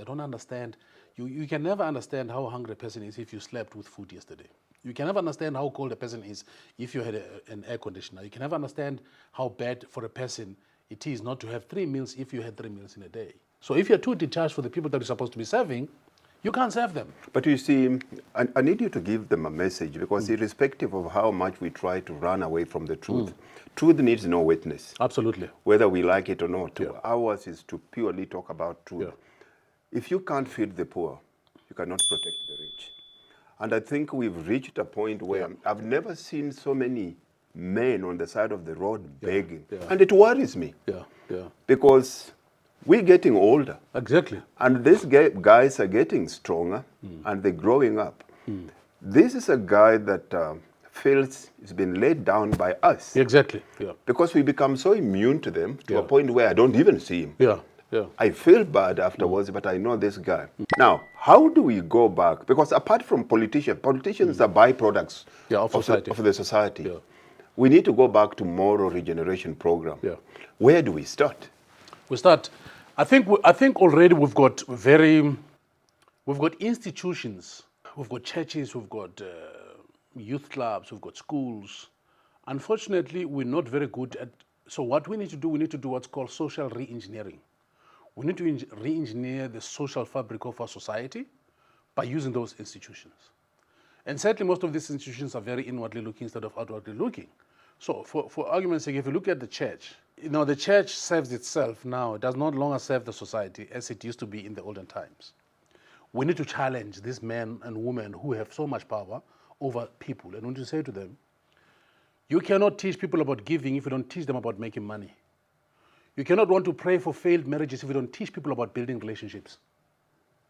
don't understand. You can never understand how hungry a person is if you slept with food yesterday. You can never understand how cold a person is if you had an air conditioner. You can never understand how bad for a person it is not to have 3 meals if you had 3 meals in a day. So if you're too detached for the people that you're supposed to be serving, you can't serve them. But you see, I need you to give them a message, because irrespective of how much we try to run away from the truth, truth needs no witness. Absolutely. Whether we like it or not. Yeah. Ours is to purely talk about truth. Yeah. If you can't feed the poor, you cannot protect the rich. And I think we've reached a point where I've never seen so many men on the side of the road begging. Yeah. And it worries me. Yeah, yeah. Because we're getting older. Exactly. And these guys are getting stronger, and they're growing up. This is a guy that feels he's been laid down by us. Exactly. Yeah. Because we become so immune to them to a point where I don't even see him. Yeah. Yeah. I feel bad afterwards, but I know this guy. Now, how do we go back? Because apart from politicians are byproducts of society. of the society. Yeah. We need to go back to moral regeneration program. Yeah. Where do we start? We start. I think already we've got institutions, we've got churches, we've got youth clubs, we've got schools. Unfortunately, we're not very good at. So what we need to do what's called social re-engineering. We need to re-engineer the social fabric of our society by using those institutions. And certainly most of these institutions are very inwardly looking instead of outwardly looking. So for argument's sake, if you look at the church, the church serves itself now. It does not longer serve the society as it used to be in the olden times. We need to challenge these men and women who have so much power over people. And we need to say to them, you cannot teach people about giving if you don't teach them about making money. You cannot want to pray for failed marriages if you don't teach people about building relationships.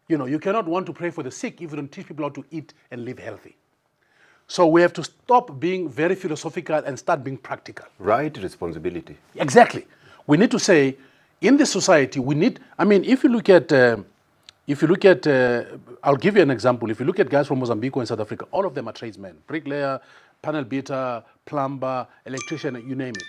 You cannot want to pray for the sick if you don't teach people how to eat and live healthy. So we have to stop being very philosophical and start being practical. Right responsibility. Exactly. We need to say, in this society, we need. If you look at, I'll give you an example. If you look at guys from Mozambique and South Africa, all of them are tradesmen: bricklayer, panel beater, plumber, electrician, you name it.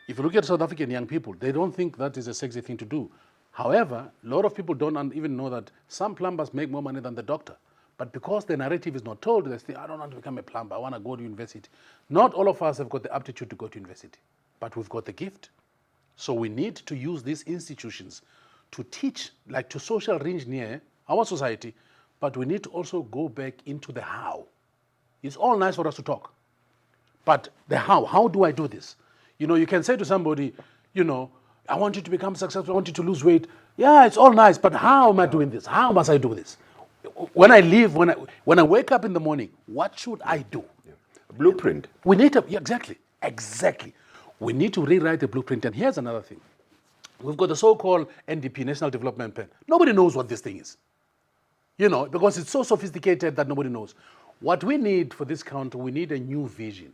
If you look at South African young people, they don't think that is a sexy thing to do. However, a lot of people don't even know that some plumbers make more money than the doctor. But because the narrative is not told, they say, I don't want to become a plumber, I want to go to university. Not all of us have got the aptitude to go to university, but we've got the gift. So we need to use these institutions to teach, like to social re-engineer our society, but we need to also go back into the how. It's all nice for us to talk, but the how do I do this? You can say to somebody, I want you to become successful, I want you to lose weight. Yeah, it's all nice, but how am I doing this? How must I do this? When I leave, when I wake up in the morning, what should I do? A blueprint. We need to, exactly. We need to rewrite the blueprint. And here's another thing. We've got the so-called NDP, National Development Plan. Nobody knows what this thing is. Because it's so sophisticated that nobody knows. What we need for this country, we need a new vision.